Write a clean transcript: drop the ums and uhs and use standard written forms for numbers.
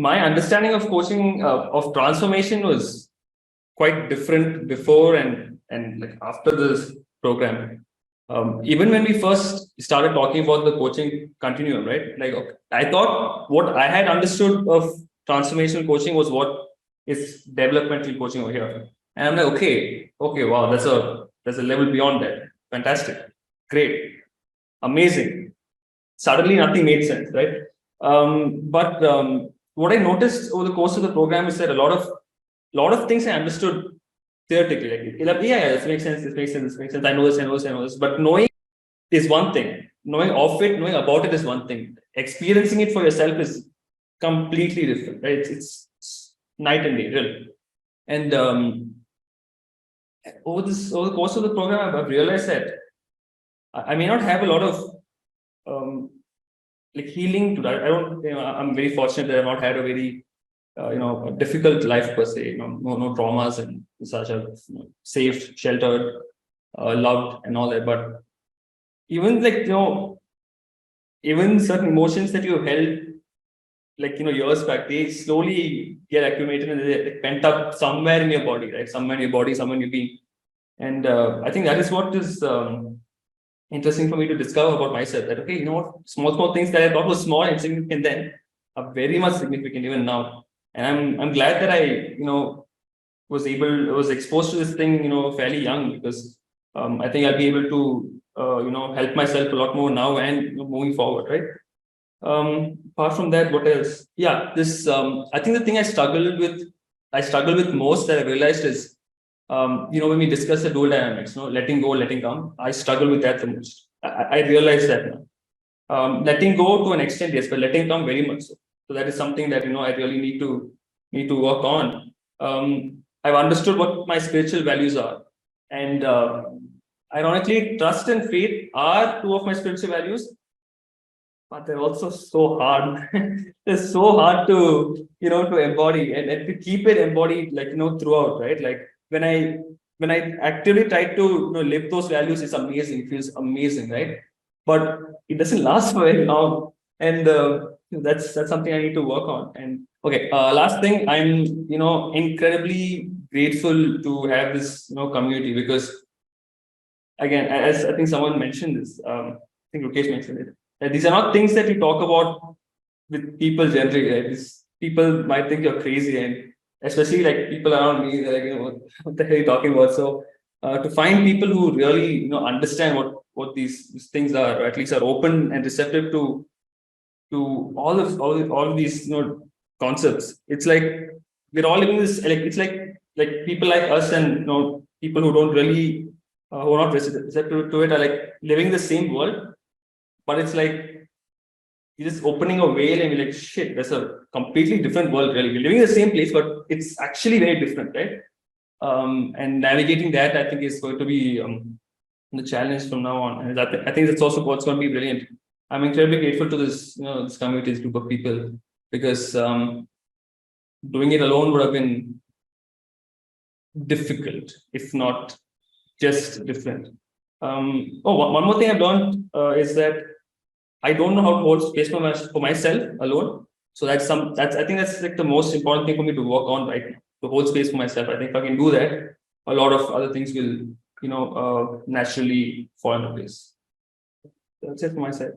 my understanding of coaching of transformation was quite different before and like after this program. Even when we first started talking about the coaching continuum, right? Like okay, I thought what I had understood of transformational coaching was what is developmental coaching over here. And I'm like, okay, wow, there's a level beyond that. Fantastic, great, amazing. Suddenly nothing made sense, right? But what I noticed over the course of the program is that a lot of things I understood theoretically. Like, yeah, this makes sense, this makes sense, this makes sense. I know this, I know this, I know this. But knowing is one thing. Knowing of it, knowing about it is one thing. Experiencing it for yourself is completely different, right? It's night and day, really. And over the course of the program, I've realized that I may not have a lot of like healing to that. I don't, I'm very fortunate that I've not had a very, a difficult life per se, no traumas and such. Safe, sheltered, loved and all that. But even like, even certain emotions that you held, like, years back, they slowly get accumulated and they're pent up somewhere in your body, right? Somewhere in your body, somewhere in your being. And I think that is what is interesting for me to discover about myself, that okay, small things that I thought was small and insignificant then are very much significant even now. And I'm glad that I was exposed to this thing fairly young, because I think I'll be able to help myself a lot more now and moving forward, right? Apart from that, what else? Yeah, this I think the thing I struggle with most, that I realized is when we discuss the dual dynamics, letting go, letting come, I struggle with that the most. I realize that now. Letting go to an extent, yes, but letting come very much so. So that is something that I really need to work on. I've understood what my spiritual values are, and ironically, trust and faith are two of my spiritual values, but they're also so hard. They're so hard to to embody and to keep it embodied, like throughout, right? Like when I actively try to live those values, it's amazing. It feels amazing, right? But it doesn't last for very long, and that's something I need to work on. And okay, last thing, I'm incredibly grateful to have this community, because again, as I think someone mentioned this, I think Rukesh mentioned it, that these are not things that you talk about with people generally, right? People might think you're crazy, and especially like people around me, they're like, what the hell are you talking about? So to find people who really understand what these things are, or at least are open and receptive to all of these concepts. It's like we're all living this, like it's like people like us, and people who don't really who are not receptive to it, are like living the same world, but it's like you're just opening a veil and you're like, shit, that's a completely different world, really. We're living in the same place, but it's actually very different, right? And navigating that, I think, is going to be the challenge from now on. And I think that's also what's going to be brilliant. I'm incredibly grateful to this, this community, this group of people, because doing it alone would have been difficult, if not just different. One more thing I've learned is that I don't know how to hold space for myself alone. So I think that's like the most important thing for me to work on right now, to hold space for myself. I think if I can do that, a lot of other things will naturally fall into place. That's it for my side.